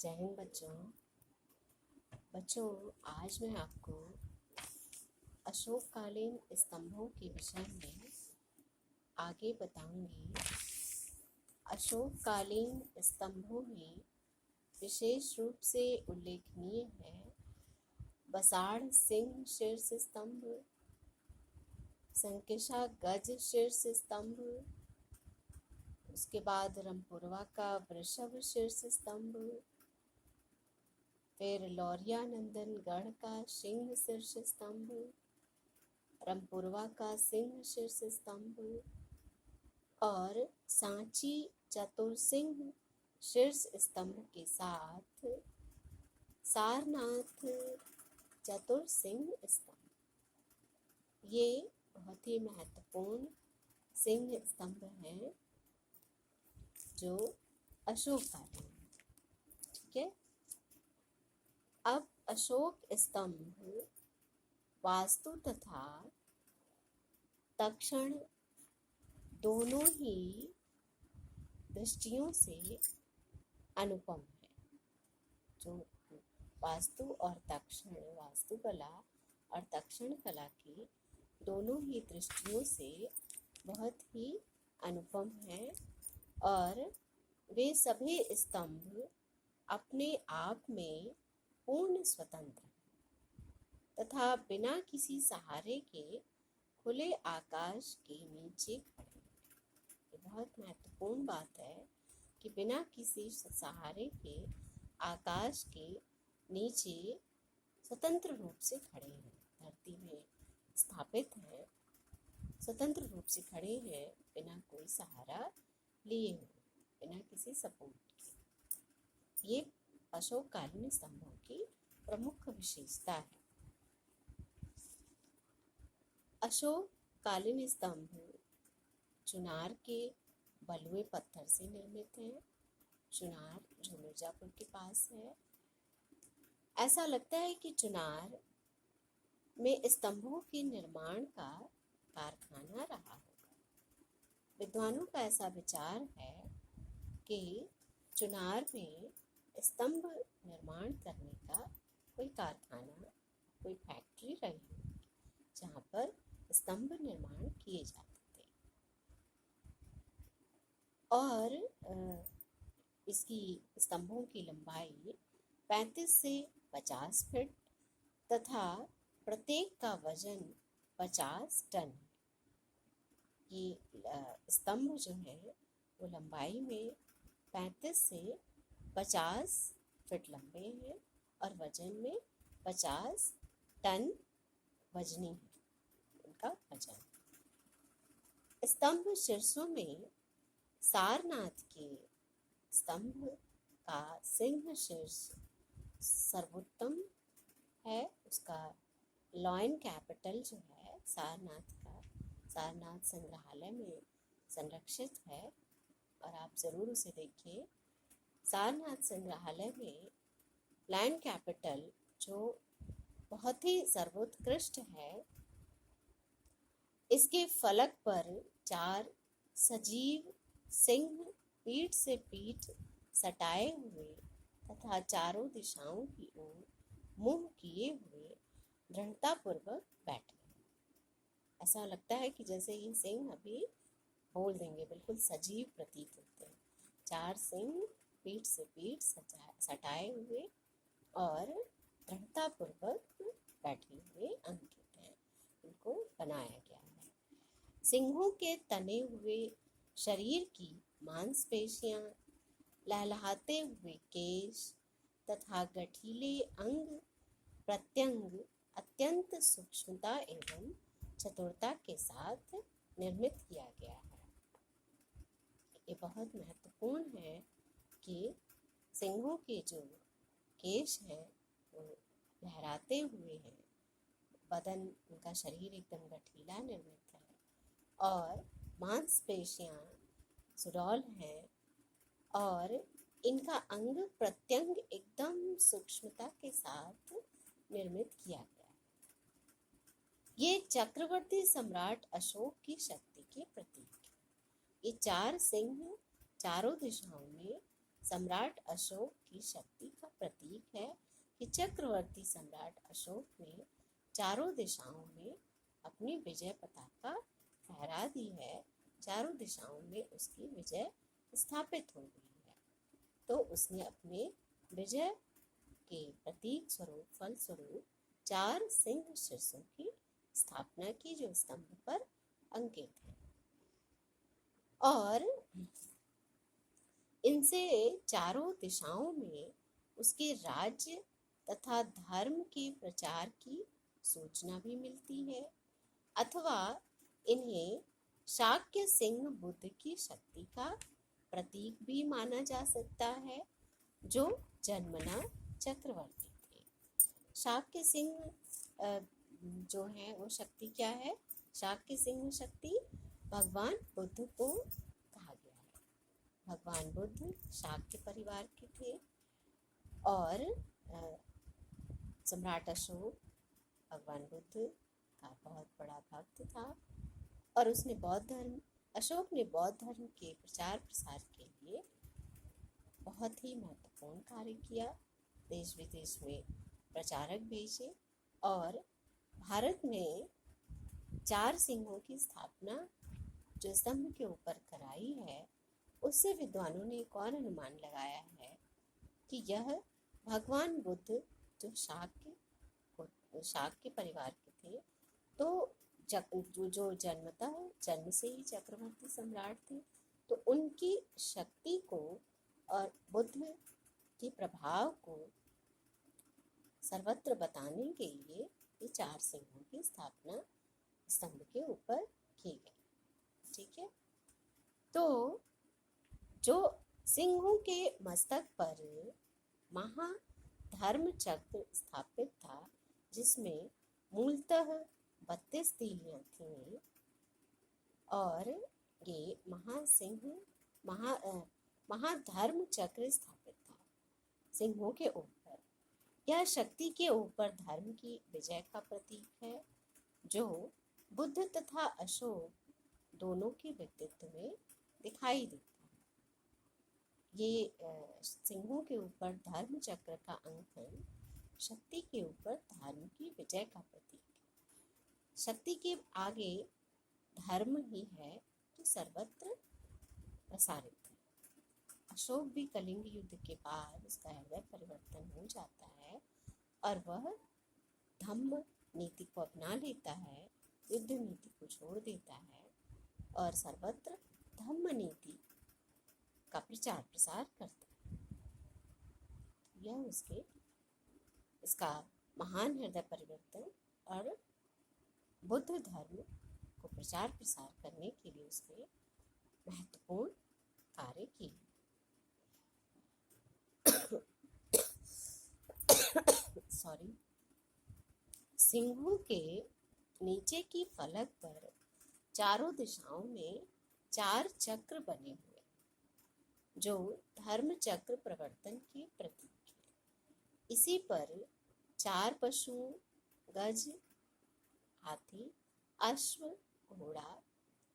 जय हिंद बच्चों आज मैं आपको अशोककालीन स्तंभों के विषय में आगे बताऊंगी। अशोककालीन स्तंभों में विशेष रूप से उल्लेखनीय है बसाड़ सिंह शीर्ष स्तंभ, संकिशा गज शीर्ष स्तंभ, उसके बाद रंपुरवा का वृषभ शीर्ष स्तंभ, फिर लौरिया नंदनगढ़ का सिंह शीर्ष स्तंभ, रंपुरवा का सिंह शीर्ष स्तंभ और सांची चतुरसिंह शीर्ष स्तंभ के साथ सारनाथ चतुरसिंह स्तंभ। ये बहुत ही महत्वपूर्ण सिंह स्तंभ हैं जो अशोककालीन, ठीक है। अब अशोक स्तंभ वास्तु तथा तक्षण दोनों ही दृष्टियों से अनुपम है। जो वास्तु और तक्षण, वास्तुकला और तक्षण कला की दोनों ही दृष्टियों से बहुत ही अनुपम है और वे सभी स्तंभ अपने आप में पूर्ण स्वतंत्र तथा बिना किसी सहारे के खुले आकाश के नीचे खड़े। ये बहुत महत्वपूर्ण बात है कि बिना किसी सहारे के आकाश के नीचे स्वतंत्र रूप से खड़े हैं, धरती में स्थापित हैं, स्वतंत्र रूप से खड़े हैं, बिना कोई सहारा लिए हुए, बिना किसी सपोर्ट के। ये अशोककालीन स्तंभों की प्रमुख विशेषता है। अशोककालीन स्तंभ चुनार के बलुए पत्थर से निर्मित हैं। चुनार जो मिर्जापुर के पास है। ऐसा लगता है कि चुनार में स्तंभों के निर्माण का कारखाना रहा होगा। विद्वानों का ऐसा विचार है कि चुनार में स्तंभ निर्माण करने का कोई कारखाना, कोई फैक्ट्री रही होगी जहाँ पर स्तंभ निर्माण किए जाते थे। और इसकी स्तंभों की लंबाई 35 से 50 फीट तथा प्रत्येक का वजन 50 टन है। ये स्तंभ जो है वो लंबाई में 35 से 50 फीट लंबे हैं और वजन में 50 टन वजनी है उनका वजन। स्तंभ शीर्षों में सारनाथ के स्तंभ का सिंह शीर्ष सर्वोत्तम है। उसका लॉयन कैपिटल जो है सारनाथ का, सारनाथ संग्रहालय में संरक्षित है और आप ज़रूर उसे देखिए। सारनाथ संग्रहालय में लैंड कैपिटल जो बहुत ही सर्वोत्कृष्ट है, इसके फलक पर 4 सजीव सिंह पीठ से पीठ सटाए हुए तथा चारों दिशाओं की ओर मुंह किए हुए दृढ़तापूर्वक बैठे। ऐसा लगता है कि जैसे ये सिंह अभी बोल देंगे, बिल्कुल सजीव प्रतीत होते हैं। 4 सिंह पीठ से पीठ सटाए हुए और दृढ़तापूर्वक बैठे हुए अंकित हैं, इनको बनाया गया है। सिंहों के तने हुए शरीर की मांसपेशियां, लहलहाते हुए केश तथा गठीले अंग प्रत्यंग अत्यंत सूक्ष्मता एवं चतुरता के साथ निर्मित किया गया है। ये बहुत महत्वपूर्ण है कि सिंहों के जो केश हैं वो लहराते हुए हैं, बदन, उनका शरीर एकदम गठीला निर्मित है और मांसपेशियां सुडौल हैं और इनका अंग प्रत्यंग एकदम सूक्ष्मता के साथ निर्मित किया गया है। ये चक्रवर्ती सम्राट अशोक की शक्ति के प्रतीक है। ये 4 सिंह चारों दिशाओं में सम्राट अशोक की शक्ति का प्रतीक है कि चक्रवर्ती सम्राट अशोक ने चारों दिशाओं में अपनी विजय पताका फहरा दी है। चारों दिशाओं में उसकी विजय स्थापित हो गई है। तो उसने अपने विजय के प्रतीक स्वरूप, फल स्वरूप 4 सिंह शीर्षों की स्थापना की जो स्तंभ पर अंकित है। और इनसे चारों दिशाओं में उसके राज्य तथा धर्म के प्रचार की सूचना भी मिलती है, अथवा इन्हें शाक्य सिंह बुद्ध की शक्ति का प्रतीक भी माना जा सकता है, जो जन्मना चक्रवर्ती थे। शाक्य सिंह जो है वो शक्ति क्या है? शाक्य सिंह शक्ति भगवान बुद्ध को कहा गया है। भगवान बुद्ध शाक्य परिवार के थे और सम्राट अशोक भगवान बुद्ध का बहुत बड़ा भक्त था और अशोक ने बौद्ध धर्म के प्रचार प्रसार के लिए बहुत ही महत्वपूर्ण कार्य किया। देश विदेश में प्रचारक भेजे और भारत में 4 सिंहों की स्थापना जो स्तंभ के ऊपर कराई है, उससे विद्वानों ने एक और अनुमान लगाया है कि यह भगवान बुद्ध जो शाक्य परिवार के थे, तो जो जन्म से ही चक्रवर्ती सम्राट थे, तो उनकी शक्ति को और बुद्ध के प्रभाव को सर्वत्र बताने के लिए ये 4 सिंहों की स्थापना स्तंभ के ऊपर की गई। ठीक है, तो जो सिंहों के मस्तक पर महाधर्म चक्र स्थापित था, जिसमें मूलतः 32 तीलियां थीं, और ये महाधर्म चक्र स्थापित था सिंहों के ऊपर। यह शक्ति के ऊपर धर्म की विजय का प्रतीक है, जो बुद्ध तथा अशोक दोनों के व्यक्तित्व में दिखाई देता है। ये सिंहों के ऊपर धर्म चक्र का अंकन शक्ति के ऊपर धर्म की विजय का प्रतीक है। शक्ति के आगे धर्म ही है जो सर्वत्र प्रसारित है। अशोक भी कलिंग युद्ध के बाद उसका हृदय परिवर्तन हो जाता है और वह धम्म नीति को अपना लेता है, युद्ध नीति को छोड़ देता है और सर्वत्र धम्म नीति का प्रचार प्रसार करता है। यह इसका महान हृदय परिवर्तन और बुद्ध धर्म को प्रचार प्रसार करने के लिए उसने महत्वपूर्ण कार्य किए। सिंहों के नीचे की फलक पर चारों दिशाओं में 4 चक्र बने हुए, जो धर्म चक्र प्रवर्तन के प्रतीक है। इसी पर 4 पशुओं, गज, हाथी, अश्व, घोड़ा,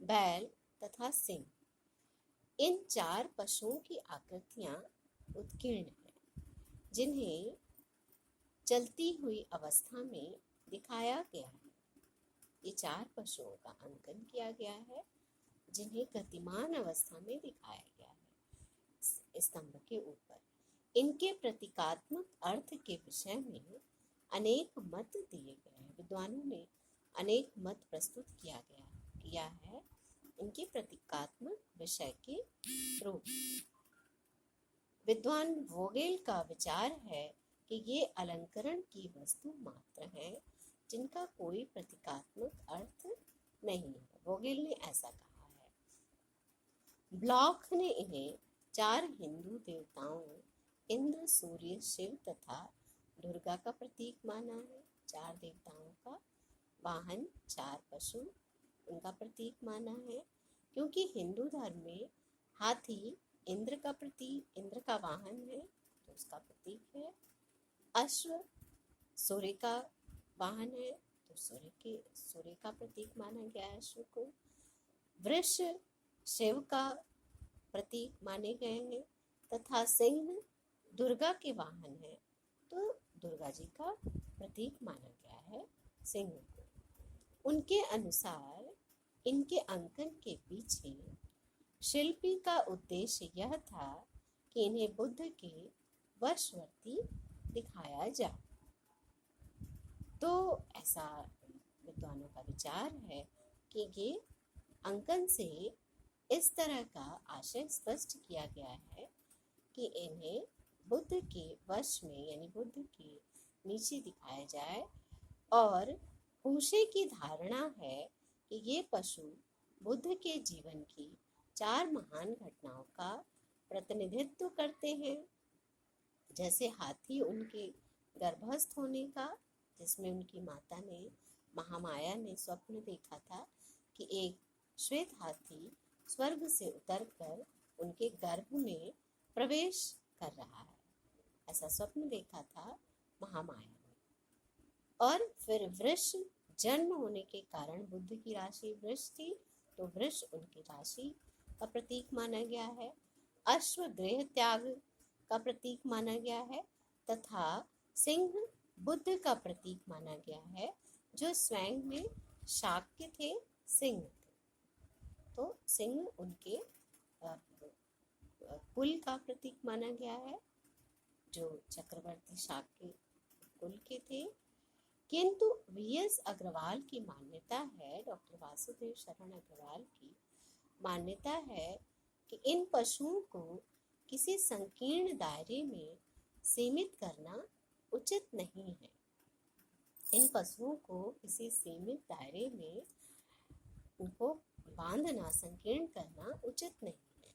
बैल तथा सिंह, इन 4 पशुओं की आकृतियां उत्कीर्ण हैं, जिन्हें चलती हुई अवस्था में दिखाया गया है। ये 4 पशुओं का अंकन किया गया है, जिन्हें गतिमान अवस्था में दिखाया गया है स्तंभ के ऊपर। इनके प्रतीकात्मक अर्थ के विषय में अनेक मत दिए गए हैं। विद्वानों ने अनेक मत प्रस्तुत किया है इनके प्रतीकात्मक विषय के रूप में। विद्वान वोगेल का विचार है कि ये अलंकरण की वस्तु मात्र हैं, जिनका कोई प्रतीकात्मक अर्थ नहीं है। वोगेल ने ऐसा कहा है। ब्लॉक ने इन्हें 4 हिंदू देवताओं इंद्र, सूर्य, शिव तथा दुर्गा का प्रतीक माना है। 4 देवताओं का वाहन, 4 पशु, उनका प्रतीक माना है, क्योंकि हिंदू धर्म में हाथी इंद्र का वाहन है, तो उसका प्रतीक है। अश्व सूर्य का वाहन है, तो सूर्य का प्रतीक माना गया है अश्व को। वृष शिव का प्रतीक माने गए हैं, तथा सिंह दुर्गा के वाहन है, तो दुर्गा जी का प्रतीक माना गया है सिंह को। उनके अनुसार इनके अंकन के पीछे शिल्पी का उद्देश्य यह था कि इन्हें बुद्ध के वशवर्ती दिखाया जाए। तो ऐसा विद्वानों का विचार है कि ये अंकन से इस तरह का आशय स्पष्ट किया गया है कि इन्हें बुद्ध के वश में यानी बुद्ध के नीचे दिखाया जाए। और हुशे की धारणा है कि ये पशु बुद्ध के जीवन की 4 महान घटनाओं का प्रतिनिधित्व करते हैं, जैसे हाथी उनके गर्भस्थ होने का, जिसमें उनकी माता ने महामाया ने स्वप्न देखा था कि एक श्वेत हाथी स्वर्ग से उतरकर उनके गर्भ में प्रवेश कर रहा है, ऐसा स्वप्न देखा था महामाया ने। और फिर वृष जन्म होने के कारण बुद्ध की राशि वृष थी, तो वृष उनकी राशि का प्रतीक माना गया है। अश्व गृह त्याग का प्रतीक माना गया है, तथा सिंह बुद्ध का प्रतीक माना गया है, जो स्वयं में शाक्य थे, सिंह थे। तो सिंह उनके कुल का प्रतीक माना गया है, जो चक्रवर्ती शाक्य कुल के थे। किंतु वीएस अग्रवाल की मान्यता है, डॉक्टर वासुदेव शरण अग्रवाल की मान्यता है कि इन पशुओं को किसी संकीर्ण दायरे में सीमित करना उचित नहीं है। इन पशुओं को किसी सीमित दायरे में उनको बांधना, संकीर्ण करना उचित नहीं है,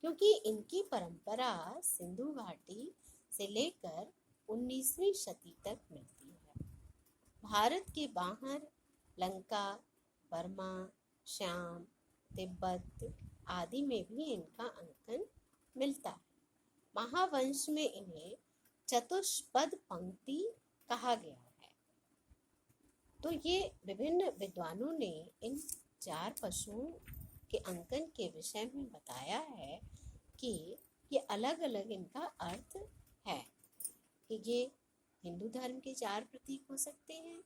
क्योंकि इनकी परंपरा सिंधु घाटी से लेकर 19वीं शती तक मिलती है। भारत के बाहर लंका, बर्मा, श्याम, तिब्बत आदि में भी इनका अंकन मिलता है। महावंश में इन्हें चतुष्पद पंक्ति कहा गया है। तो ये विभिन्न विद्वानों ने इन 4 पशुओं के अंकन के विषय में बताया है कि ये अलग अलग इनका अर्थ है, कि ये हिंदू धर्म के 4 प्रतीक हो सकते हैं,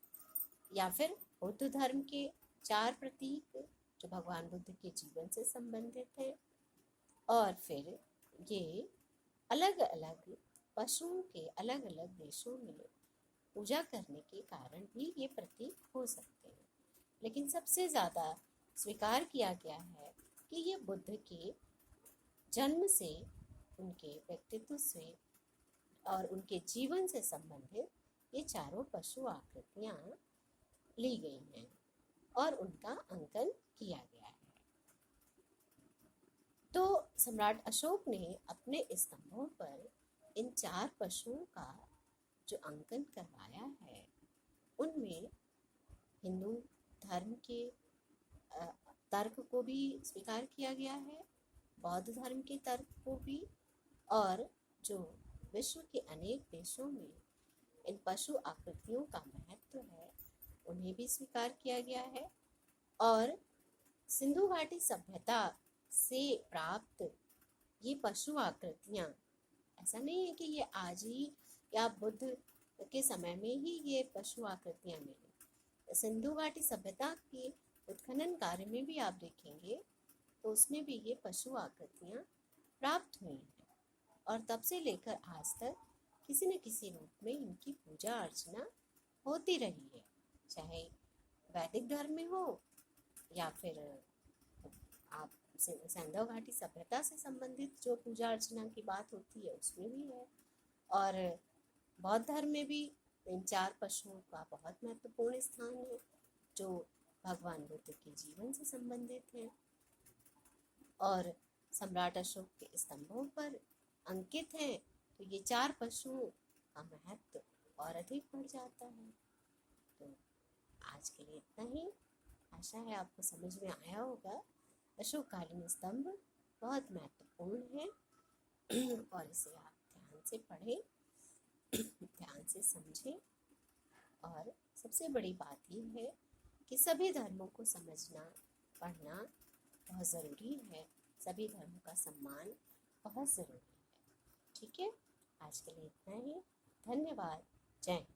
या फिर बौद्ध धर्म के 4 प्रतीक जो भगवान बुद्ध के जीवन से संबंधित है, और फिर ये अलग अलग पशुओं के अलग अलग देशों में पूजा करने के कारण भी ये प्रतीक हो सकते हैं। लेकिन सबसे ज़्यादा स्वीकार किया गया है कि ये बुद्ध के जन्म से, उनके व्यक्तित्व से और उनके जीवन से संबंधित ये 4 पशु आकृतियाँ ली गई हैं और उनका अंकन किया गया है। तो सम्राट अशोक ने अपने स्तंभों पर इन 4 पशुओं का जो अंकन करवाया है, उनमें हिंदू धर्म के तर्क को भी स्वीकार किया गया है, बौद्ध धर्म के तर्क को भी, और जो विश्व के अनेक देशों में इन पशु आकृतियों का महत्व है उन्हें भी स्वीकार किया गया है। और सिंधु घाटी सभ्यता से प्राप्त ये पशु आकृतियाँ, ऐसा नहीं है कि ये आज ही या बुद्ध के समय में ही ये पशु आकृतियाँ मिली। सिंधु घाटी सभ्यता के उत्खनन कार्य में भी आप देखेंगे तो उसमें भी ये पशु आकृतियाँ प्राप्त हुई हैं, और तब से लेकर आज तक किसी न किसी रूप में इनकी पूजा अर्चना होती रही है, चाहे वैदिक धर्म में हो या फिर आप सिंधु घाटी सभ्यता से संबंधित जो पूजा अर्चना की बात होती है उसमें भी है। और बौद्ध धर्म में भी इन 4 पशुओं का बहुत महत्वपूर्ण स्थान है, जो भगवान बुद्ध के जीवन से संबंधित है। और सम्राट अशोक के स्तंभों पर अंकित हैं, तो ये 4 पशुओं का महत्व और अधिक बढ़ जाता है। तो आज के लिए इतना ही। आशा है आपको समझ में आया होगा। अशोककालीन स्तंभ बहुत महत्वपूर्ण है और इसे आप ध्यान से पढ़ें, ध्यान से समझें। और सबसे बड़ी बात यह है कि सभी धर्मों को समझना, पढ़ना बहुत ज़रूरी है। सभी धर्मों का सम्मान बहुत ज़रूरी है। ठीक है, आज के लिए इतना ही। धन्यवाद। जय हिंद।